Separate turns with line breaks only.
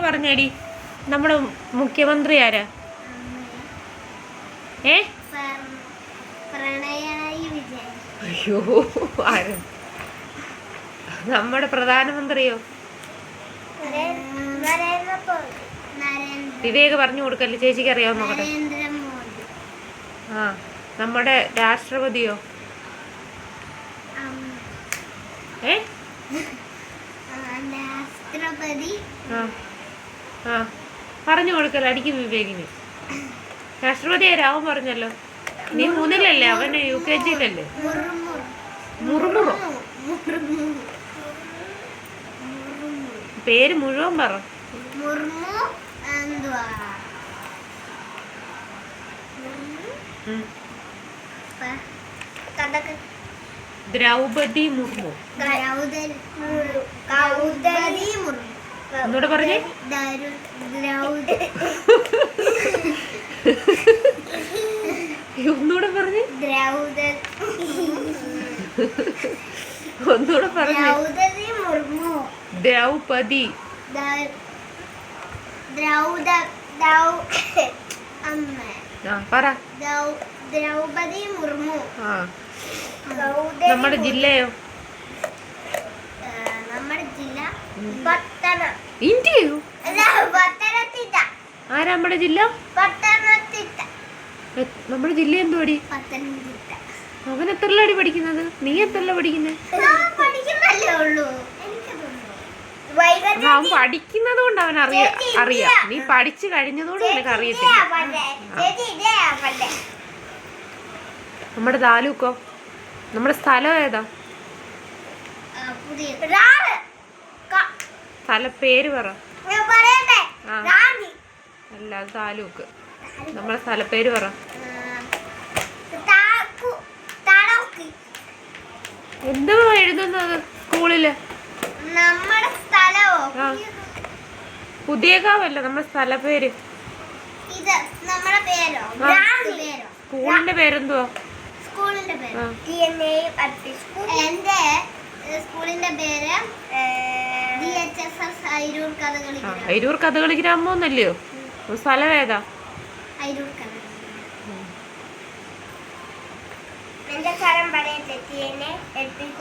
പറഞ്ഞേടി. നമ്മുടെ മുഖ്യമന്ത്രി ആരാ? അയ്യോ, ആരും. നമ്മുടെ പ്രധാനമന്ത്രിയോ? വിവേക് പറഞ്ഞു കൊടുക്കല്ലേ, ചേച്ചിക്ക് അറിയാവുന്ന നോക്കട്ടെ. ആ, നമ്മുടെ രാഷ്ട്രപതിയോ? പറഞ്ഞു കൊടുക്കല്ലോ, അടിക്കും വിവേകിന്. രാഷ്ട്രപതി രാവൻ പറഞ്ഞല്ലോ. നീ 3-ലല്ലേ, അവന് UKG-ലല്ലേ? മുറുമുറു പേര് മുഴുവൻ പറ. ദ്രൗപദി മുർമു. ഒന്നുകൂടെ പറഞ്ഞേ. ഒന്നുകൂടെ പറഞ്ഞേ. ഒന്നുകൂടെ പറഞ്ഞേ. ദ്രൗപദി. പറ.
ദ്രൗപദി മുർമു.
നമ്മുടെ ജില്ലയോ?
നമ്മുടെ ജില്ല
ഇന്ത്യയോ? ആരാ നമ്മുടെ ജില്ല? നമ്മുടെ ജില്ല എന്തുവാടി? അവൻ എത്രല്ലാടി പഠിക്കുന്നത്? നീ എത്രല്ല പഠിക്കുന്നത്? അവൻ പഠിക്കുന്നത് കൊണ്ട് അവൻ അറിയാം. നീ പഠിച്ചു കഴിഞ്ഞതോട് നിനക്ക് അറിയത്തില്ല. നമ്മുടെ താലൂക്കോ? നമ്മുടെ സ്ഥലം ഏതാ? സ്ഥലപ്പേര് പറ. അല്ല, താലൂക്ക്. നമ്മുടെ സ്ഥലപ്പേര് പറ. എന്താ എഴുതുന്നത് സ്കൂളില്? പുതിയകാവല്ല, നമ്മുടെ സ്ഥലപ്പേര്. സ്കൂളിന്റെ പേരെന്തുവാ? അയിരൂർ കഥകളി ഗ്രാമം എന്നല്ലയോ? സ്ഥലം ഏതാ?
എന്റെ സ്ഥലം പറയട്ടെ.